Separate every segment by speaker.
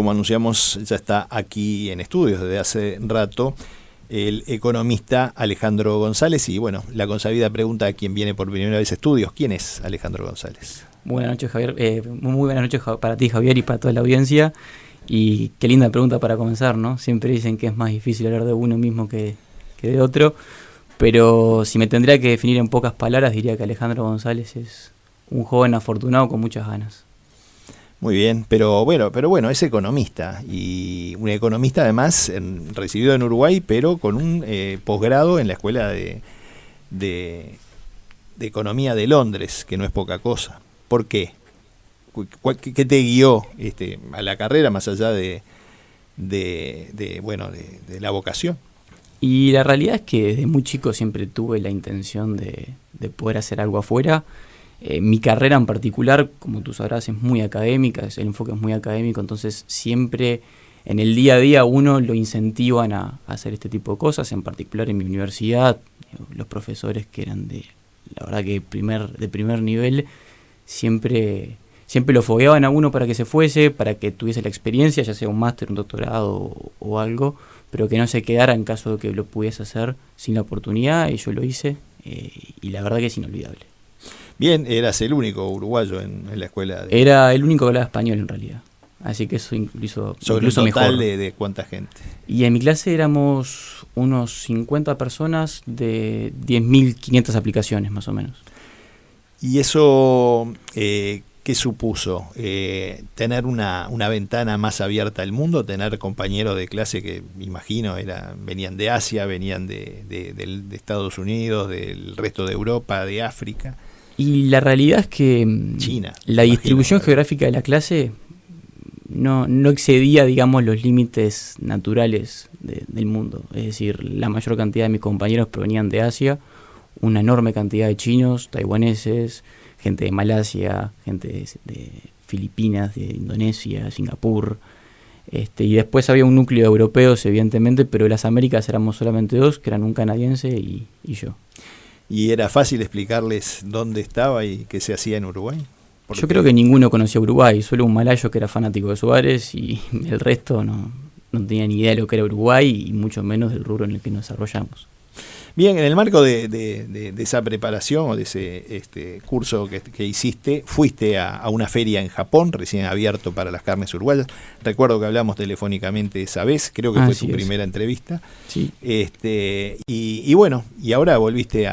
Speaker 1: como anunciamos, ya está aquí en estudios desde hace rato el economista Alejandro González. Y bueno, la consabida pregunta a quien viene por primera vez a estudios: ¿quién es Alejandro González?
Speaker 2: Buenas noches, Javier. Muy buenas noches para ti, Javier, y para toda la audiencia. Y qué linda pregunta para comenzar, ¿no? Siempre dicen que es más difícil hablar de uno mismo que de otro, pero si me tendría que definir en pocas palabras, diría que Alejandro González es un joven afortunado con muchas ganas.
Speaker 1: Muy bien, pero bueno, es economista, y un economista además recibido en Uruguay, pero con un posgrado en la Escuela de Economía de Londres, que no es poca cosa. ¿Por qué? ¿Qué te guió a la carrera, más allá de la vocación?
Speaker 2: Y la realidad es que desde muy chico siempre tuve la intención de poder hacer algo afuera. Mi carrera en particular, como tú sabrás, es muy académica, el enfoque es muy académico, entonces siempre en el día a día uno lo incentivan a hacer este tipo de cosas, en particular en mi universidad, los profesores que eran la verdad que de primer nivel, siempre lo fogueaban a uno para que se fuese, para que tuviese la experiencia, ya sea un máster, un doctorado o algo, pero que no se quedara en caso de que lo pudiese hacer sin la oportunidad, y yo lo hice, y la verdad que es inolvidable.
Speaker 1: Bien, eras el único uruguayo en la escuela.
Speaker 2: Era el único que hablaba español en realidad, así que eso incluso
Speaker 1: un total
Speaker 2: mejor.
Speaker 1: De cuánta gente.
Speaker 2: Y en mi clase éramos unos 50 personas de 10.500 aplicaciones más o menos.
Speaker 1: ¿Y eso qué supuso? ¿Tener una ventana más abierta al mundo? ¿Tener compañeros de clase que, me imagino, venían de Asia, venían de Estados Unidos, del resto de Europa, de África?
Speaker 2: Y la realidad es que
Speaker 1: China,
Speaker 2: la distribución geográfica de la clase no excedía, digamos, los límites naturales del mundo. Es decir, la mayor cantidad de mis compañeros provenían de Asia, una enorme cantidad de chinos, taiwaneses, gente de Malasia, gente de Filipinas, de Indonesia, Singapur. Y después había un núcleo de europeos, evidentemente, pero de las Américas éramos solamente dos, que eran un canadiense y yo.
Speaker 1: ¿Y era fácil explicarles dónde estaba y qué se hacía en Uruguay?
Speaker 2: Yo creo que ninguno conocía Uruguay, solo un malayo que era fanático de Suárez, y el resto no tenía ni idea de lo que era Uruguay, y mucho menos del rubro en el que nos desarrollamos.
Speaker 1: Bien, en el marco de esa preparación o de ese curso que hiciste, fuiste a una feria en Japón, recién abierto para las carnes uruguayas. Recuerdo que hablamos telefónicamente esa vez, creo que fue tu primera entrevista.
Speaker 2: Sí.
Speaker 1: Y bueno, y ahora volviste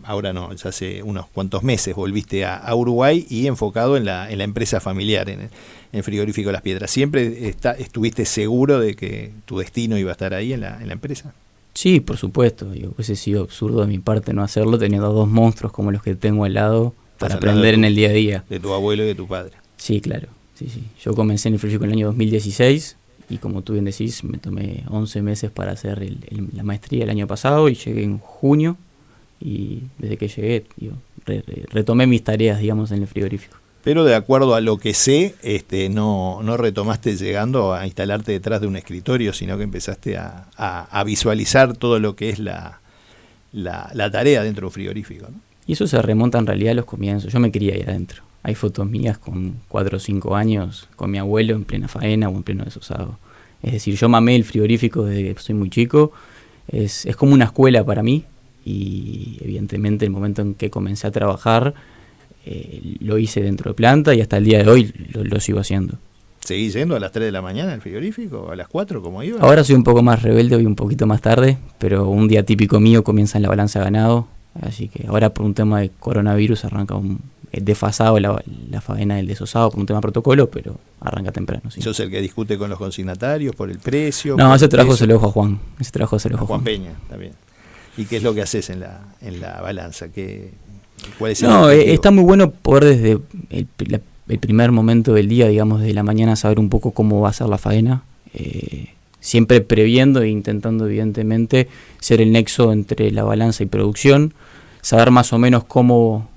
Speaker 1: ahora no, ya hace unos cuantos meses volviste a Uruguay, y enfocado en la empresa familiar, en el frigorífico Las Piedras. ¿Siempre estuviste seguro de que tu destino iba a estar ahí en la empresa?
Speaker 2: Sí, por supuesto. Hubiese sido absurdo de mi parte no hacerlo, teniendo dos monstruos como los que tengo al lado para aprender en el día a día.
Speaker 1: De tu abuelo y de tu padre.
Speaker 2: Sí, claro. Sí. Yo comencé en el frigorífico en el año 2016, y como tú bien decís, me tomé 11 meses para hacer la maestría el año pasado, y llegué en junio, y desde que llegué retomé mis tareas, digamos, en el frigorífico.
Speaker 1: Pero de acuerdo a lo que sé, no retomaste llegando a instalarte detrás de un escritorio, sino que empezaste a visualizar todo lo que es la tarea dentro de un frigorífico, ¿no?
Speaker 2: Y eso se remonta en realidad a los comienzos. Yo me quería ir adentro. Hay fotos mías con 4 o 5 años, con mi abuelo en plena faena o en pleno desosado. Es decir, yo mamé el frigorífico desde que soy muy chico. Es como una escuela para mí, y evidentemente el momento en que comencé a trabajar, lo hice dentro de planta, y hasta el día de hoy lo sigo haciendo.
Speaker 1: ¿Seguís yendo a las 3 de la mañana al frigorífico? ¿O a las 4 como iba?
Speaker 2: Ahora soy un poco más rebelde, voy un poquito más tarde, pero un día típico mío comienza en la balanza de ganado, así que ahora por un tema de coronavirus arranca desfasado la faena del desosado por un tema de protocolo, pero arranca temprano. Sí.
Speaker 1: ¿Sos el que discute con los consignatarios por el precio?
Speaker 2: No, ese trabajo se lo dejo a Juan.
Speaker 1: Juan Peña, también. ¿Y qué es lo que haces en la balanza? ¿Cuál es
Speaker 2: está muy bueno poder desde el primer momento del día, digamos, desde la mañana, saber un poco cómo va a ser la faena, siempre previendo e intentando, evidentemente, ser el nexo entre la balanza y producción, saber más o menos cómo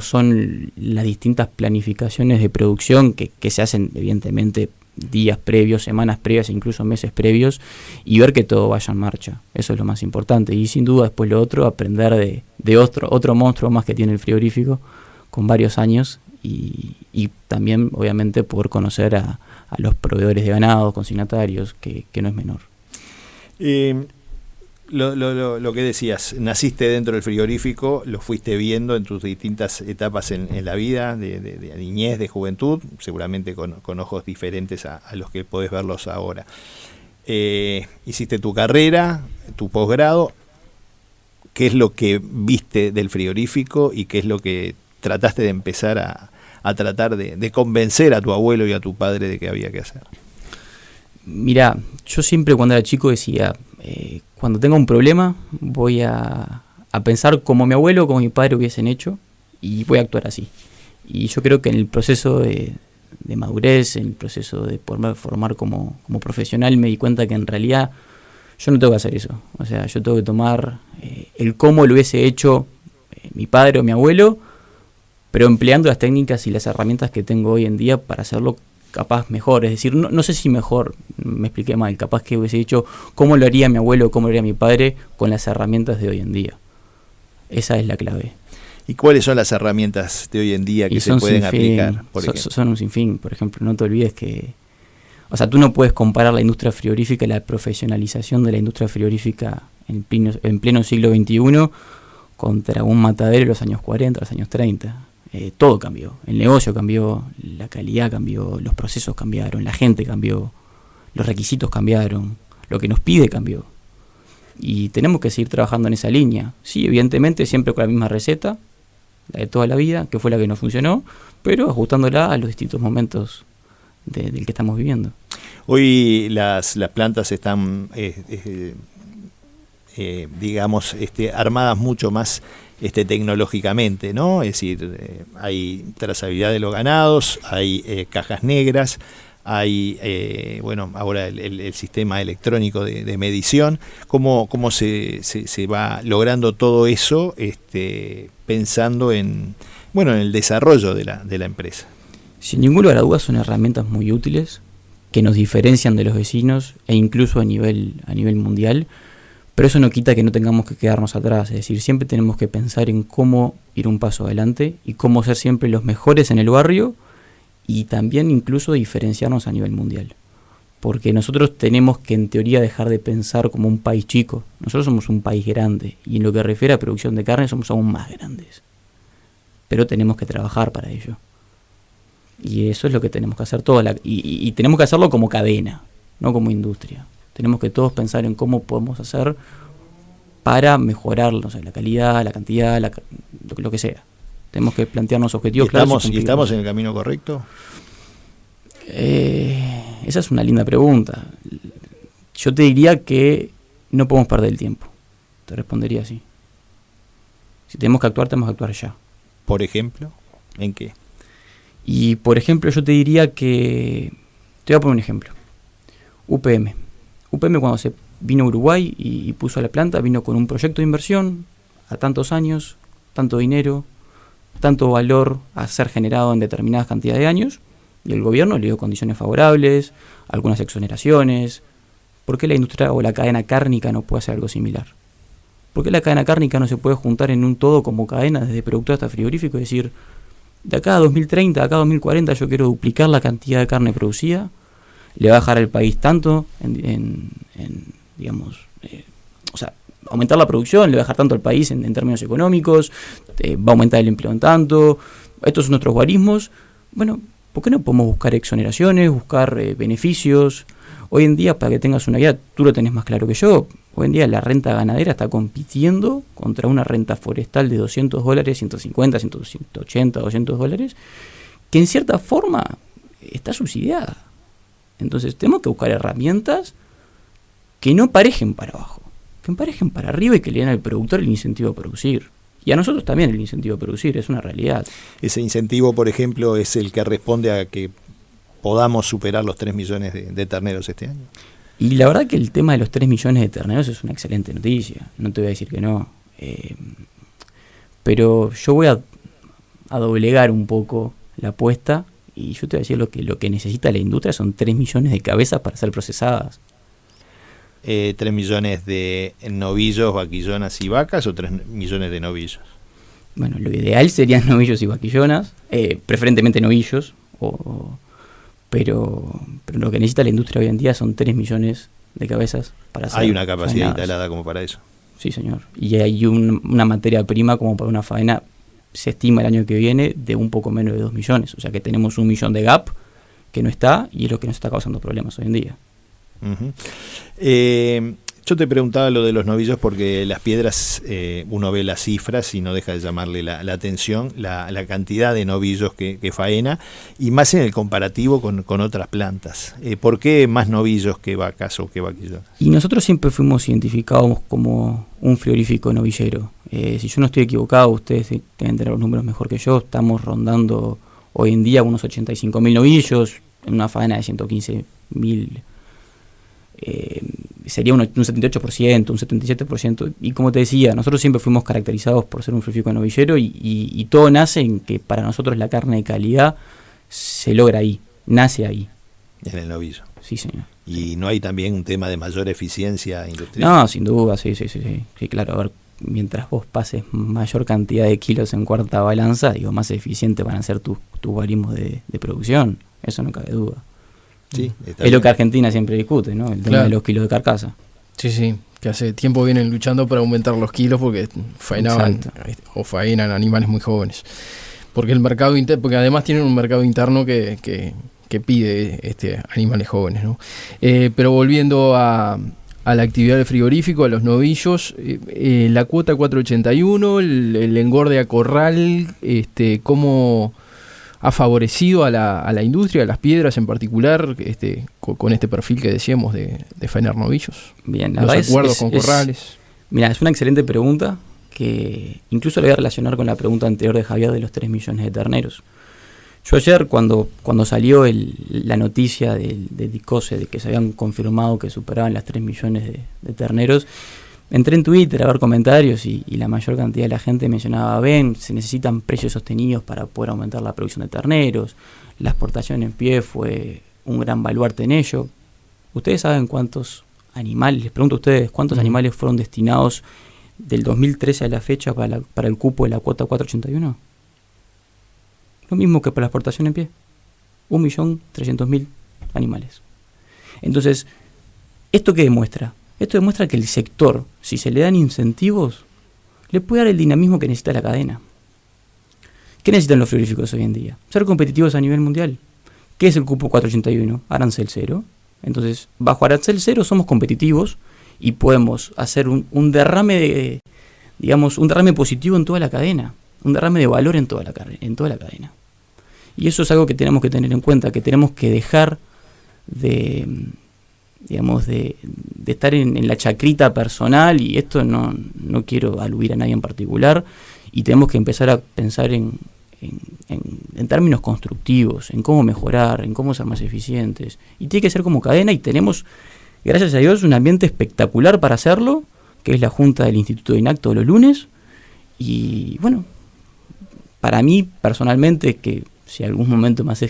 Speaker 2: son las distintas planificaciones de producción que se hacen, evidentemente, días previos, semanas previas, incluso meses previos, y ver que todo vaya en marcha. Eso es lo más importante. Y sin duda después lo otro, aprender de otro monstruo más que tiene el frigorífico, con varios años, y también obviamente poder conocer a a los proveedores de ganado, consignatarios, que no es menor.
Speaker 1: Lo que decías, naciste dentro del frigorífico, lo fuiste viendo en tus distintas etapas en la vida, de niñez, de juventud, seguramente con ojos diferentes a los que podés verlos ahora. Hiciste tu carrera, tu posgrado. ¿Qué es lo que viste del frigorífico y qué es lo que trataste de empezar a tratar de convencer a tu abuelo y a tu padre de que había que hacer?
Speaker 2: Mirá, yo siempre cuando era chico decía, cuando tenga un problema voy a pensar como mi abuelo o como mi padre hubiesen hecho y voy a actuar así. Y yo creo que en el proceso de madurez, en el proceso de formar como profesional, me di cuenta que en realidad yo no tengo que hacer eso. O sea, yo tengo que tomar el cómo lo hubiese hecho mi padre o mi abuelo, pero empleando las técnicas y las herramientas que tengo hoy en día para hacerlo capaz mejor. Es decir, no sé si mejor, me expliqué mal, capaz que hubiese dicho cómo lo haría mi abuelo o cómo lo haría mi padre con las herramientas de hoy en día. Esa es la clave.
Speaker 1: ¿Y cuáles son las herramientas de hoy en día que se pueden aplicar?
Speaker 2: Son un sinfín. Por ejemplo, no te olvides que... O sea, tú no puedes comparar la industria frigorífica y la profesionalización de la industria frigorífica en pleno siglo XXI contra un matadero de los años 40, los años 30. Todo cambió. El negocio cambió, la calidad cambió, los procesos cambiaron, la gente cambió, los requisitos cambiaron, lo que nos pide cambió. Y tenemos que seguir trabajando en esa línea. Sí, evidentemente siempre con la misma receta, la de toda la vida, que fue la que nos funcionó, pero ajustándola a los distintos momentos del que estamos viviendo.
Speaker 1: Hoy las plantas están, digamos, armadas mucho más tecnológicamente, ¿no? Es decir, hay trazabilidad de los ganados, hay cajas negras, hay, bueno, ahora el sistema electrónico de medición. ¿Cómo se va logrando todo eso pensando en el desarrollo de la empresa?
Speaker 2: Sin ningún lugar a dudas son herramientas muy útiles que nos diferencian de los vecinos e incluso a nivel mundial, pero eso no quita que no tengamos que quedarnos atrás. Es decir, siempre tenemos que pensar en cómo ir un paso adelante y cómo ser siempre los mejores en el barrio y también incluso diferenciarnos a nivel mundial. Porque nosotros tenemos que en teoría dejar de pensar como un país chico. Nosotros somos un país grande y en lo que refiere a producción de carne somos aún más grandes. Pero tenemos que trabajar para ello. Y eso es lo que tenemos que hacer y tenemos que hacerlo como cadena, no como industria. Tenemos que todos pensar en cómo podemos hacer para mejorar, no sé, la calidad, la cantidad, lo que sea. Tenemos que plantearnos objetivos claros.
Speaker 1: ¿Y estamos en el camino correcto?
Speaker 2: Esa es una linda pregunta. Yo te diría que no podemos perder el tiempo. Te respondería así. Si tenemos que actuar ya.
Speaker 1: ¿Por ejemplo? ¿En qué?
Speaker 2: Y por ejemplo yo te diría que... Te voy a poner un ejemplo. UPM cuando se vino a Uruguay y puso la planta, vino con un proyecto de inversión a tantos años, tanto dinero, tanto valor a ser generado en determinadas cantidades de años, y el gobierno le dio condiciones favorables, algunas exoneraciones. ¿Por qué la industria o la cadena cárnica no puede hacer algo similar? ¿Por qué la cadena cárnica no se puede juntar en un todo como cadena desde productor hasta frigorífico y decir, de acá a 2030, de acá a 2040 yo quiero duplicar la cantidad de carne producida, le va a dejar al país tanto digamos, o sea, aumentar la producción, le va a dejar tanto al país en términos económicos, va a aumentar el empleo en tanto, estos son nuestros guarismos. Bueno, ¿por qué no podemos buscar exoneraciones, buscar beneficios? Hoy en día, para que tengas una idea, tú lo tenés más claro que yo, hoy en día la renta ganadera está compitiendo contra una renta forestal de $200, 150, 180, $200, que en cierta forma está subsidiada. Entonces tenemos que buscar herramientas que no parejen para abajo, que emparejen para arriba y que le den al productor el incentivo a producir. Y a nosotros también el incentivo a producir, es una realidad.
Speaker 1: Ese incentivo, por ejemplo, es el que responde a que podamos superar los 3 millones de terneros este año.
Speaker 2: Y la verdad que el tema de los 3 millones de terneros es una excelente noticia, no te voy a decir que no. Pero yo voy a doblegar un poco la apuesta y yo te voy a decir lo que necesita la industria son 3 millones de cabezas para ser procesadas.
Speaker 1: 3 millones de novillos, vaquillonas y vacas o 3 millones de novillos.
Speaker 2: Bueno, lo ideal serían novillos y vaquillonas, preferentemente novillos, pero lo que necesita la industria hoy en día son 3 millones de cabezas para hacer
Speaker 1: Hay una capacidad
Speaker 2: faenadas.
Speaker 1: instalada como para eso.
Speaker 2: Sí, señor. Y hay una materia prima como para una faena, se estima el año que viene, de un poco menos de 2 millones. O sea que tenemos 1 millón de gap que no está y es lo que nos está causando problemas hoy en día.
Speaker 1: Uh-huh. Yo te preguntaba lo de los novillos porque las piedras, uno ve las cifras y no deja de llamarle la atención la cantidad de novillos que faena, y más en el comparativo con otras plantas. ¿Por qué más novillos que vacas o que vaquillonas?
Speaker 2: Y nosotros siempre fuimos identificados como un frigorífico novillero. Si yo no estoy equivocado, ustedes deben tener los números mejor que yo, estamos rondando hoy en día unos 85.000 novillos, en una faena de 115.000. Sería un 78%, un 77%, y como te decía, nosotros siempre fuimos caracterizados por ser un frigorífico novillero y todo nace en que para nosotros la carne de calidad se logra ahí, nace ahí.
Speaker 1: En el novillo.
Speaker 2: Sí, señor.
Speaker 1: ¿Y no hay también un tema de mayor eficiencia industrial?
Speaker 2: No, sin duda, sí, claro, a ver, mientras vos pases mayor cantidad de kilos en cuarta balanza, digo, más eficientes van a ser tus barismos de producción, eso no cabe duda.
Speaker 1: Sí,
Speaker 2: es lo que Argentina siempre discute, ¿no? El tema de los kilos de carcasa.
Speaker 3: Sí, que hace tiempo vienen luchando para aumentar los kilos porque faenaban o faenan animales muy jóvenes. Porque el mercado porque además tienen un mercado interno que pide animales jóvenes, ¿no? Pero volviendo a la actividad del frigorífico, a los novillos, la cuota 481, el engorde a corral, ¿cómo ha favorecido a la industria, a las piedras en particular, con este perfil que decíamos de faenar novillos?
Speaker 2: Bien,
Speaker 3: los acuerdos con corrales.
Speaker 2: Mira, es una excelente pregunta que incluso la voy a relacionar con la pregunta anterior de Javier de los 3 millones de terneros. Yo ayer, cuando salió la noticia del DICOSE de que se habían confirmado que superaban las 3 millones de terneros, entré en Twitter a ver comentarios y la mayor cantidad de la gente mencionaba, se necesitan precios sostenidos para poder aumentar la producción de terneros, la exportación en pie fue un gran baluarte en ello. ¿Ustedes saben cuántos animales, les pregunto a ustedes, cuántos animales fueron destinados del 2013 a la fecha para el cupo de la cuota 481? Lo mismo que para la exportación en pie, 1.300.000 animales. Entonces, ¿esto qué demuestra? Esto demuestra que el sector, si se le dan incentivos, le puede dar el dinamismo que necesita la cadena. ¿Qué necesitan los frigoríficos hoy en día? Ser competitivos a nivel mundial. ¿Qué es el cupo 481? Arancel cero. Entonces, bajo arancel cero somos competitivos y podemos hacer un derrame un derrame positivo en toda la cadena, un derrame de valor en toda la cadena. Y eso es algo que tenemos que tener en cuenta, que tenemos que dejar de estar en la chacrita personal, y esto no quiero aludir a nadie en particular, y tenemos que empezar a pensar en términos constructivos, en cómo mejorar, en cómo ser más eficientes, y tiene que ser como cadena, y tenemos, gracias a Dios, un ambiente espectacular para hacerlo, que es la junta del Instituto de INAC todos los lunes, y bueno, para mí personalmente, que si algún momento más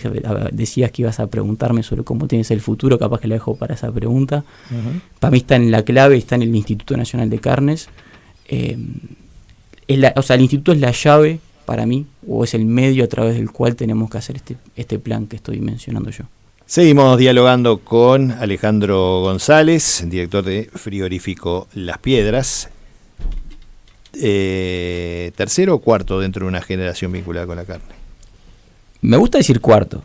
Speaker 2: decías que ibas a preguntarme sobre cómo tienes el futuro, capaz que la dejo para esa pregunta. Uh-huh. Para mí está en la clave, está en el Instituto Nacional de Carnes. El instituto es la llave para mí, o es el medio a través del cual tenemos que hacer este plan que estoy mencionando yo.
Speaker 1: Seguimos dialogando con Alejandro González, director de Frigorífico Las Piedras. ¿Tercero o cuarto dentro de una generación vinculada con la carne?
Speaker 2: Me gusta decir cuarto.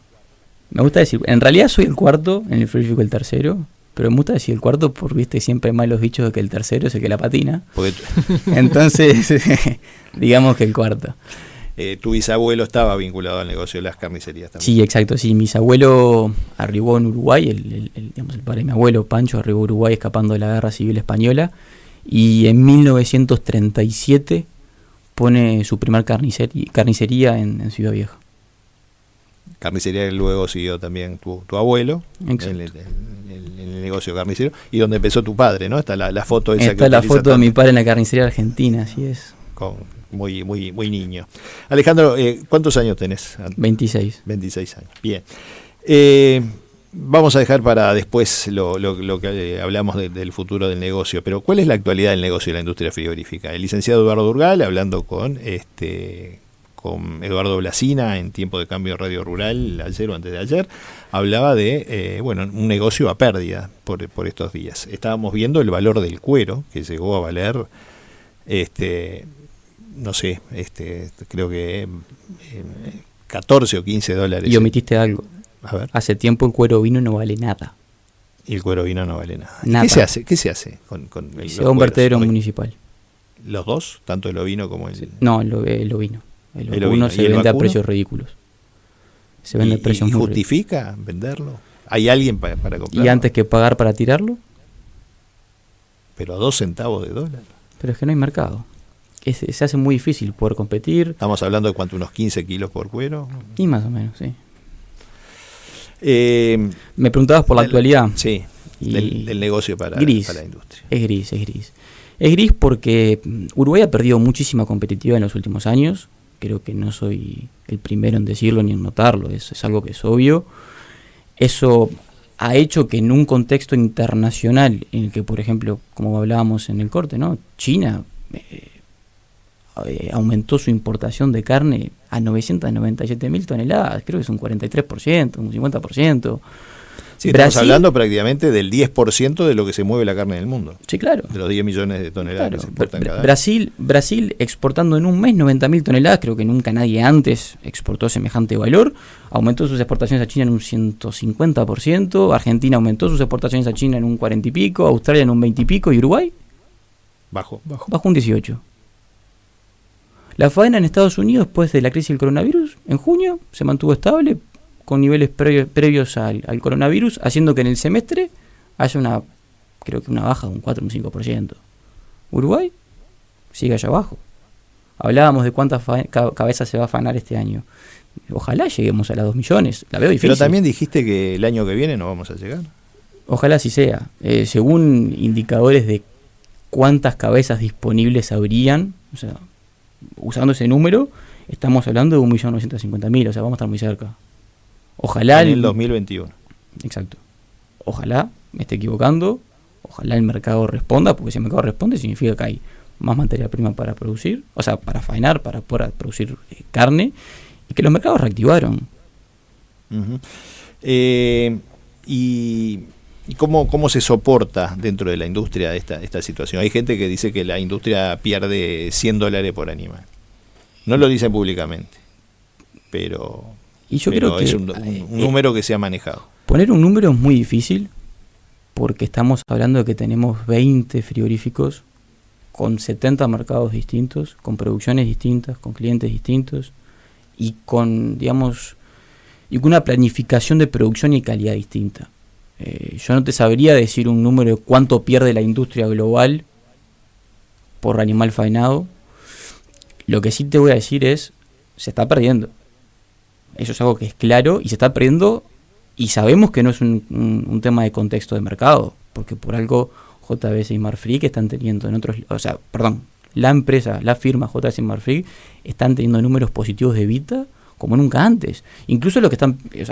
Speaker 2: En realidad soy el cuarto, en el frigorífico el tercero, pero me gusta decir el cuarto porque siempre hay malos dichos de que el tercero es el que la patina. Entonces, digamos que el cuarto.
Speaker 1: Tu bisabuelo estaba vinculado al negocio de las carnicerías también.
Speaker 2: Sí, exacto. Sí, mi bisabuelo arribó en Uruguay, el padre de mi abuelo, Pancho, arribó a Uruguay escapando de la Guerra Civil Española, y en 1937 pone su primer carnicería en Ciudad Vieja.
Speaker 1: Carnicería que luego siguió también tu abuelo en el negocio carnicero, y donde empezó tu padre, ¿no? Está la foto esa.
Speaker 2: Está la foto de mi padre en la carnicería argentina, así es.
Speaker 1: Muy niño. Alejandro, ¿cuántos años tenés?
Speaker 2: 26.
Speaker 1: 26 años, bien. Vamos a dejar para después lo que hablamos del futuro del negocio, pero ¿cuál es la actualidad del negocio de la industria frigorífica? El licenciado Eduardo Urgal, hablando con con Eduardo Blasina en Tiempo de Cambio Radio Rural, ayer o antes de ayer, hablaba de un negocio a pérdida por estos días. Estábamos viendo el valor del cuero, que llegó a valer, no sé, creo que $14 o $15.
Speaker 2: Y omitiste algo.
Speaker 1: A ver.
Speaker 2: Hace tiempo el cuero vino no vale nada.
Speaker 1: Y el cuero vino no vale nada.
Speaker 2: Nada.
Speaker 1: ¿Qué se hace con
Speaker 2: y se va a un vertedero municipal.
Speaker 1: ¿Los dos? ¿Tanto el ovino como el...?
Speaker 2: Sí. No, el ovino. El
Speaker 1: ovino
Speaker 2: ovino se vende a precios ridículos. Se vende a precios muy
Speaker 1: ¿Justifica venderlo? ¿Hay alguien para comprarlo?
Speaker 2: ¿Y antes que pagar para tirarlo?
Speaker 1: Pero a 2 centavos de dólar.
Speaker 2: Pero es que no hay mercado. Se hace muy difícil poder competir.
Speaker 1: ¿Estamos hablando de cuánto? ¿Unos 15 kilos por cuero?
Speaker 2: Y más o menos, sí. Me preguntabas por la actualidad.
Speaker 1: Sí, del negocio para la industria.
Speaker 2: Es gris. Es gris porque Uruguay ha perdido muchísima competitividad en los últimos años. Creo que no soy el primero en decirlo ni en notarlo. Eso es algo que es obvio. Eso ha hecho que en un contexto internacional en el que, por ejemplo, como hablábamos en el corte, ¿no? China aumentó su importación de carne a 997.000 toneladas, creo que es un 43%, un 50%.
Speaker 1: Sí, estamos hablando prácticamente del 10% de lo que se mueve la carne del mundo.
Speaker 2: Sí, claro.
Speaker 1: De los 10 millones de toneladas que se importan cada año.
Speaker 2: Brasil exportando en un mes 90.000 toneladas, creo que nunca nadie antes exportó semejante valor, aumentó sus exportaciones a China en un 150%, Argentina aumentó sus exportaciones a China en un 40 y pico, Australia en un 20 y pico, y Uruguay
Speaker 1: bajó
Speaker 2: un 18%. La faena en Estados Unidos, después de la crisis del coronavirus, en junio, se mantuvo estable con niveles previos al coronavirus, haciendo que en el semestre haya creo que una baja de un 4 o un 5%. Uruguay sigue allá abajo. Hablábamos de cuántas cabezas se va a afanar este año. Ojalá lleguemos a las 2 millones. La veo difícil.
Speaker 1: Pero también dijiste que el año que viene no vamos a llegar.
Speaker 2: Ojalá así sea. Según indicadores de cuántas cabezas disponibles habrían, o sea, usando ese número, estamos hablando de 1.950.000, o sea, vamos a estar muy cerca. Ojalá...
Speaker 1: En el 2021.
Speaker 2: Exacto. Ojalá me esté equivocando, ojalá el mercado responda, porque si el mercado responde significa que hay más materia prima para producir, o sea, para faenar, para poder producir carne, y que los mercados reactivaron.
Speaker 1: Uh-huh. ¿Y cómo se soporta dentro de la industria esta situación? Hay gente que dice que la industria pierde $100 por animal. No lo dicen públicamente, pero
Speaker 2: creo que
Speaker 1: es un número que se ha manejado.
Speaker 2: Poner un número es muy difícil, porque estamos hablando de que tenemos 20 frigoríficos con 70 mercados distintos, con producciones distintas, con clientes distintos, y con, digamos, una planificación de producción y calidad distinta. Yo no te sabría decir un número de cuánto pierde la industria global por animal faenado. Lo que sí te voy a decir es, se está perdiendo. Eso es algo que es claro, y se está perdiendo, y sabemos que no es un tema de contexto de mercado, porque por algo JBS y Marfrig están teniendo la firma JBS y Marfrig están teniendo números positivos de EBITDA como nunca antes. Incluso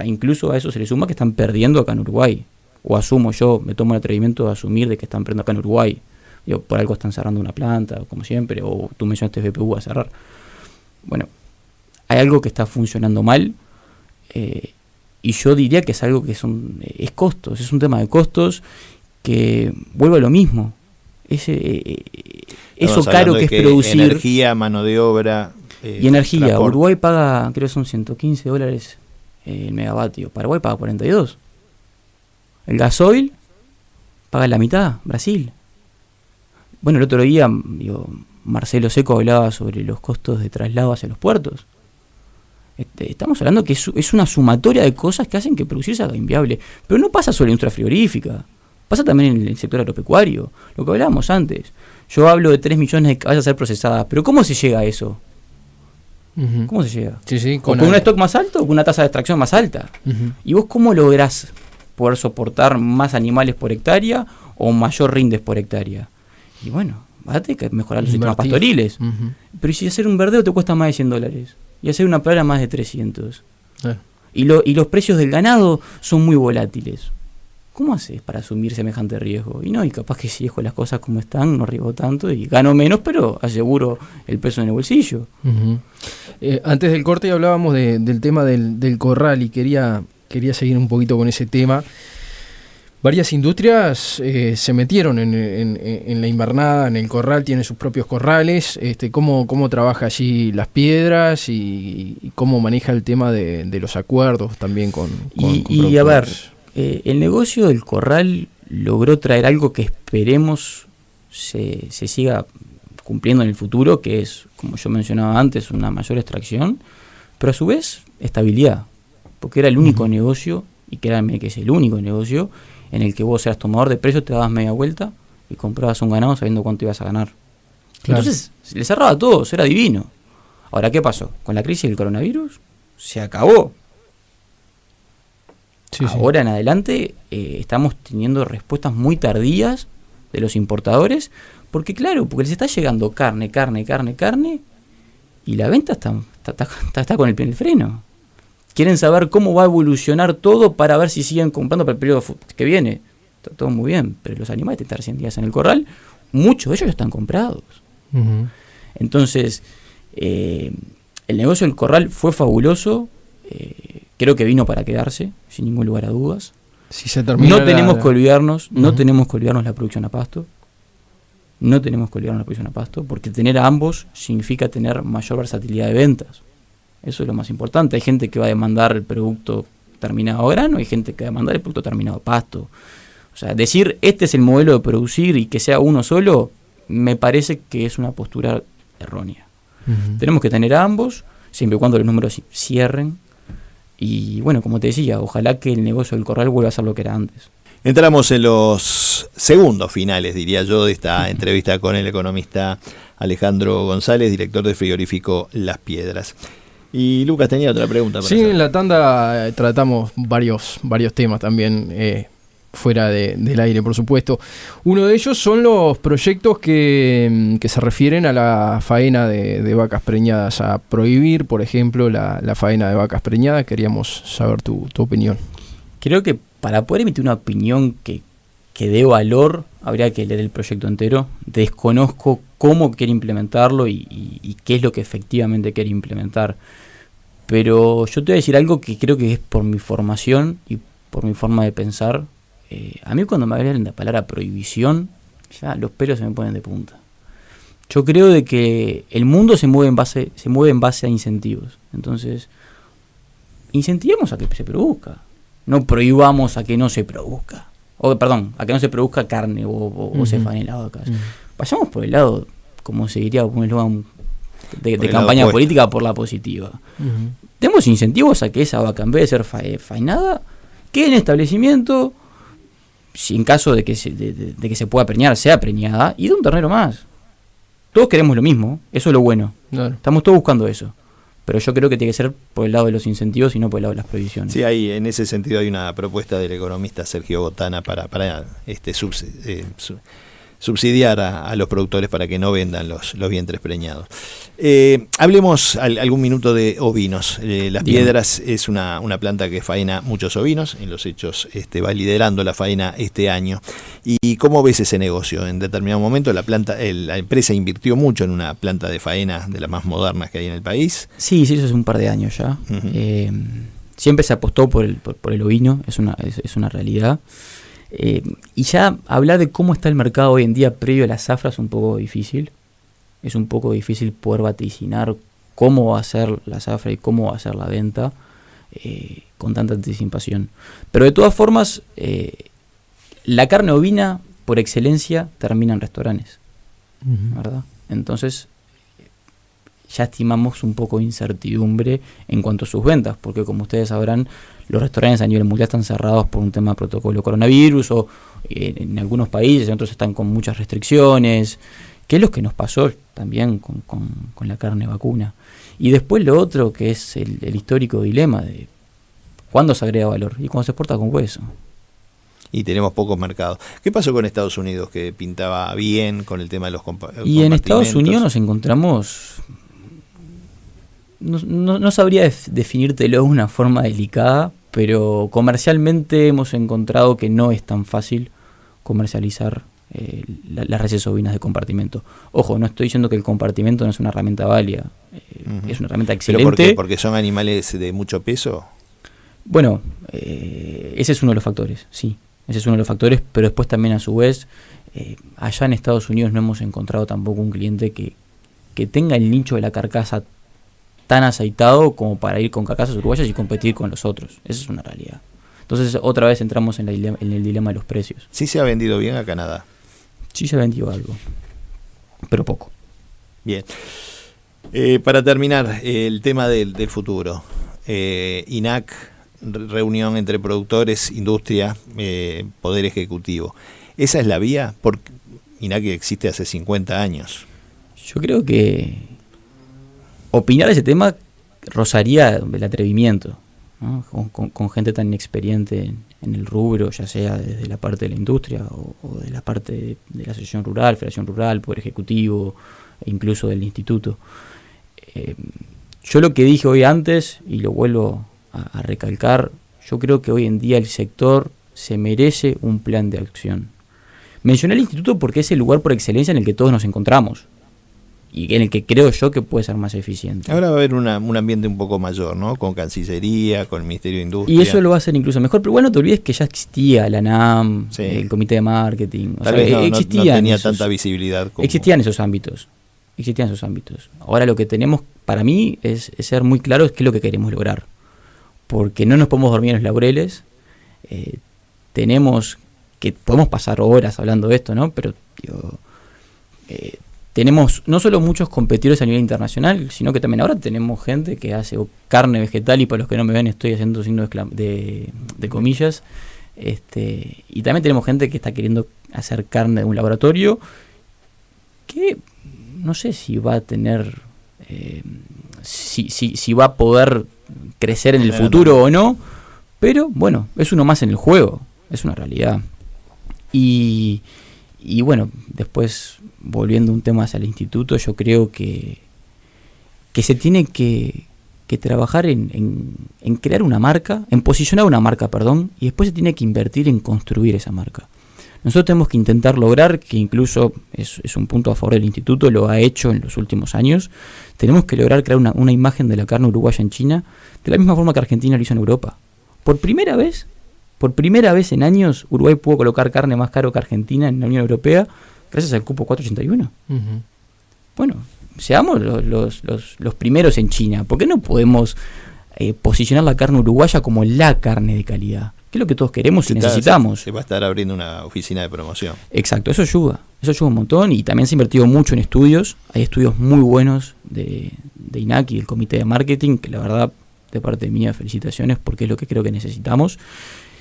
Speaker 2: incluso a eso se le suma que están perdiendo acá en Uruguay. O asumo yo, me tomo el atrevimiento de asumir de que están perdiendo acá en Uruguay. Por algo están cerrando una planta, como siempre, o tú mencionaste BPU a cerrar. Bueno, hay algo que está funcionando mal, y yo diría que es algo que es costos, es un tema de costos que vuelve a lo mismo. Eso caro que es producir.
Speaker 1: Energía, mano de obra.
Speaker 2: Y energía,
Speaker 1: transporte.
Speaker 2: Uruguay paga, creo que son $115 el megavatio, Paraguay paga 42. El gasoil paga la mitad, Brasil. Bueno, el otro día Marcelo Seco hablaba sobre los costos de traslado hacia los puertos. Estamos hablando que es una sumatoria de cosas que hacen que producir se haga inviable. Pero no pasa solo en la industria frigorífica, pasa también en el sector agropecuario, lo que hablábamos antes. Yo hablo de 3 millones de cabezas a ser procesadas, pero ¿cómo se llega a eso?
Speaker 3: Uh-huh.
Speaker 2: ¿Cómo se llega?
Speaker 3: Sí,
Speaker 2: ¿Con un stock más alto o con una tasa de extracción más alta?
Speaker 3: Uh-huh.
Speaker 2: ¿Y vos cómo lográs poder soportar más animales por hectárea o mayor rindes por hectárea? Y bueno, vas a tener que mejorar los sistemas pastoriles.
Speaker 3: Uh-huh.
Speaker 2: Pero si hacer un verdeo te cuesta más de $100 y hacer una plaga más de 300. Y los precios del ganado son muy volátiles. ¿cómo haces para asumir semejante riesgo? Y no, y capaz que si dejo las cosas como están, no arriesgo tanto y gano menos, pero aseguro el peso en el bolsillo.
Speaker 3: Uh-huh. Antes del corte hablábamos del tema del corral y quería seguir un poquito con ese tema. Varias industrias se metieron en la invernada, en el corral, tienen sus propios corrales. ¿Cómo trabaja allí Las Piedras y cómo maneja el tema de los acuerdos también con
Speaker 2: y a ver, el negocio del corral logró traer algo que esperemos se siga cumpliendo en el futuro, que es, como yo mencionaba antes, una mayor extracción, pero a su vez estabilidad, porque era el único negocio, y créanme que es el único negocio en el que vos eras tomador de precios, te dabas media vuelta y comprabas un ganado sabiendo cuánto ibas a ganar. Claro. Entonces, le cerraba a todos, era divino. Ahora, ¿qué pasó? Con la crisis del coronavirus, se acabó. Sí, ahora en adelante estamos teniendo respuestas muy tardías de los importadores, porque les está llegando carne, y la venta está con el pie en el freno. Quieren saber cómo va a evolucionar todo para ver si siguen comprando para el periodo que viene. Está todo muy bien, pero los animales están 100 días en el corral, muchos de ellos ya están comprados. Uh-huh. Entonces, el negocio del corral fue fabuloso, creo que vino para quedarse, sin ningún lugar a dudas.
Speaker 3: Si se termina
Speaker 2: tenemos que olvidarnos la producción a pasto. No tenemos que olvidarnos la producción a pasto, porque tener a ambos significa tener mayor versatilidad de ventas. Eso es lo más importante. Hay gente que va a demandar el producto terminado a grano, hay gente que va a demandar el producto terminado a pasto. O sea, decir este es el modelo de producir y que sea uno solo, me parece que es una postura errónea. Uh-huh. Tenemos que tener a ambos, siempre y cuando los números cierren. Y bueno, como te decía, ojalá que el negocio del corral vuelva a ser lo que era antes.
Speaker 1: Entramos en los segundos finales, diría yo, de esta entrevista con el economista Alejandro González, director del frigorífico Las Piedras. Y Lucas tenía otra pregunta para hacer.
Speaker 3: En la tanda tratamos varios temas también, fuera del aire, por supuesto. Uno de ellos son los proyectos que se refieren a la faena de vacas preñadas, a prohibir, por ejemplo, la faena de vacas preñadas. Queríamos saber tu opinión.
Speaker 2: Creo que para poder emitir una opinión que dé valor, habría que leer el proyecto entero. Desconozco cómo quiere implementarlo y qué es lo que efectivamente quiere implementar. Pero yo te voy a decir algo que creo que es por mi formación y por mi forma de pensar. A mí cuando me hablan de la palabra prohibición, ya los pelos se me ponen de punta. Yo creo de que el mundo se mueve en base a incentivos. Entonces, incentivemos a que se produzca. No prohibamos a que no se produzca. A que no se produzca carne o se faenen las vacas. Vayamos por el lado, como se diría, un eslogan de campaña política, por la positiva. Demos incentivos a que esa vaca, en vez de ser faenada, quede en establecimiento, si en caso de que se pueda preñar, sea preñada, y de un ternero más. Todos queremos lo mismo, eso es lo bueno. Claro. Estamos todos buscando eso. Pero yo creo que tiene que ser por el lado de los incentivos y no por el lado de las prohibiciones.
Speaker 1: Sí, en ese sentido hay una propuesta del economista Sergio Botana para subsidiar a los productores para que no vendan los vientres preñados. Hablemos algún minuto de ovinos. Las Piedras es una planta que faena muchos ovinos. En los hechos va liderando la faena este año. ¿Y cómo ves ese negocio? En determinado momento la empresa invirtió mucho en una planta de faena de las más modernas que hay en el país.
Speaker 2: Sí, eso es un par de años ya. Uh-huh. Siempre se apostó por el ovino, es una realidad. Y ya hablar de cómo está el mercado hoy en día previo a la zafra es un poco difícil. Es un poco difícil poder vaticinar cómo va a ser la zafra y cómo va a ser la venta con tanta anticipación. Pero de todas formas, la carne ovina por excelencia termina en restaurantes, ¿verdad? Entonces ya estimamos un poco de incertidumbre en cuanto a sus ventas, porque como ustedes sabrán, los restaurantes a nivel mundial están cerrados por un tema de protocolo coronavirus, o en algunos países, en otros están con muchas restricciones, que es lo que nos pasó también con la carne vacuna. Y después lo otro, que es el histórico dilema de cuándo se agrega valor y cuándo se exporta con hueso.
Speaker 1: Y tenemos pocos mercados. ¿Qué pasó con Estados Unidos, que pintaba bien con el tema de los
Speaker 2: Y en Estados Unidos nos encontramos... No sabría definírtelo de una forma delicada, pero comercialmente hemos encontrado que no es tan fácil comercializar las reses ovinas de compartimento. Ojo, no estoy diciendo que el compartimento no es una herramienta válida, es una herramienta excelente.
Speaker 1: ¿Pero por qué? ¿Porque son animales de mucho peso?
Speaker 2: Bueno, ese es uno de los factores, sí, ese es uno de los factores, pero después también a su vez, allá en Estados Unidos no hemos encontrado tampoco un cliente que tenga el nicho de la carcasa tan aceitado como para ir con carcasas uruguayas y competir con los otros. Esa es una realidad. Entonces otra vez entramos en el dilema de los precios.
Speaker 1: ¿Sí se ha vendido bien a Canadá?
Speaker 2: Sí se ha vendido algo, pero poco.
Speaker 1: Bien. Para terminar, el tema del futuro. INAC, reunión entre productores, industria, poder ejecutivo. ¿Esa es la vía? Porque INAC existe hace 50 años.
Speaker 2: Yo creo que opinar ese tema rozaría el atrevimiento, ¿no? Con gente tan inexperiente en el rubro, ya sea desde la parte de la industria o de la parte de la asociación rural, federación rural, poder ejecutivo e incluso del instituto. Yo lo que dije hoy antes, y lo vuelvo a recalcar, yo creo que hoy en día el sector se merece un plan de acción. Mencioné el instituto porque es el lugar por excelencia en el que todos nos encontramos y en el que creo yo que puede ser más eficiente.
Speaker 1: Ahora va a haber un ambiente un poco mayor, ¿no? Con Cancillería, con el Ministerio de Industria.
Speaker 2: Y eso lo va a hacer incluso mejor, pero bueno, no te olvides que ya existía la NAM, sí, el Comité de Marketing.
Speaker 1: Tal vez no tenía tanta visibilidad.
Speaker 2: Existían esos ámbitos. Ahora lo que tenemos, para mí, es ser muy claros qué es lo que queremos lograr. Porque no nos podemos dormir en los laureles. Podemos pasar horas hablando de esto, ¿no? Pero tenemos no solo muchos competidores a nivel internacional, sino que también ahora tenemos gente que hace carne vegetal, y para los que no me ven estoy haciendo signos de comillas, y también tenemos gente que está queriendo hacer carne de un laboratorio que no sé si va a tener si va a poder crecer en el futuro o no, pero bueno, es uno más en el juego, es una realidad. Y bueno, después volviendo un tema hacia el instituto, yo creo que se tiene que trabajar en crear una marca, en posicionar una marca, y después se tiene que invertir en construir esa marca. Nosotros tenemos que intentar lograr, que incluso es un punto a favor del instituto, lo ha hecho en los últimos años, tenemos que lograr crear una imagen de la carne uruguaya en China, de la misma forma que Argentina lo hizo en Europa. Por primera vez en años, Uruguay pudo colocar carne más caro que Argentina en la Unión Europea gracias al cupo 481. Uh-huh. Bueno, seamos los primeros en China. ¿Por qué no podemos posicionar la carne uruguaya como la carne de calidad? Que es lo que todos queremos y necesitamos.
Speaker 1: Se va a estar abriendo una oficina de promoción.
Speaker 2: Exacto, eso ayuda un montón, y también se ha invertido mucho en estudios. Hay estudios muy buenos de INAC y del Comité de Marketing, que la verdad, de parte mía, felicitaciones, porque es lo que creo que necesitamos.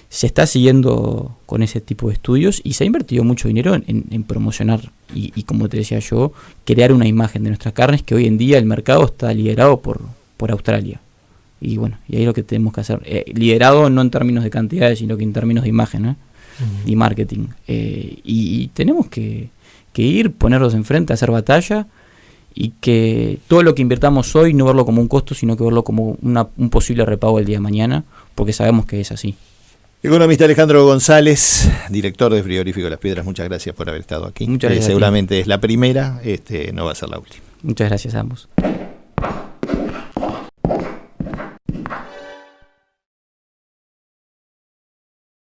Speaker 2: Se está siguiendo con ese tipo de estudios y se ha invertido mucho dinero en promocionar y como te decía yo, crear una imagen de nuestras carnes, que hoy en día el mercado está liderado por Australia. Y bueno, y ahí es lo que tenemos que hacer. Liderado no en términos de cantidades, sino que en términos de imagen, ¿eh? Uh-huh. Y marketing. Y tenemos que ir, ponerlos enfrente, hacer batalla, y que todo lo que invirtamos hoy no verlo como un costo, sino que verlo como un posible repago el día de mañana, porque sabemos que es así.
Speaker 1: Economista Alejandro González, director de Frigorífico Las Piedras, muchas gracias por haber estado aquí.
Speaker 2: Muchas gracias.
Speaker 1: Seguramente es la primera, no va a ser la última.
Speaker 2: Muchas gracias a ambos.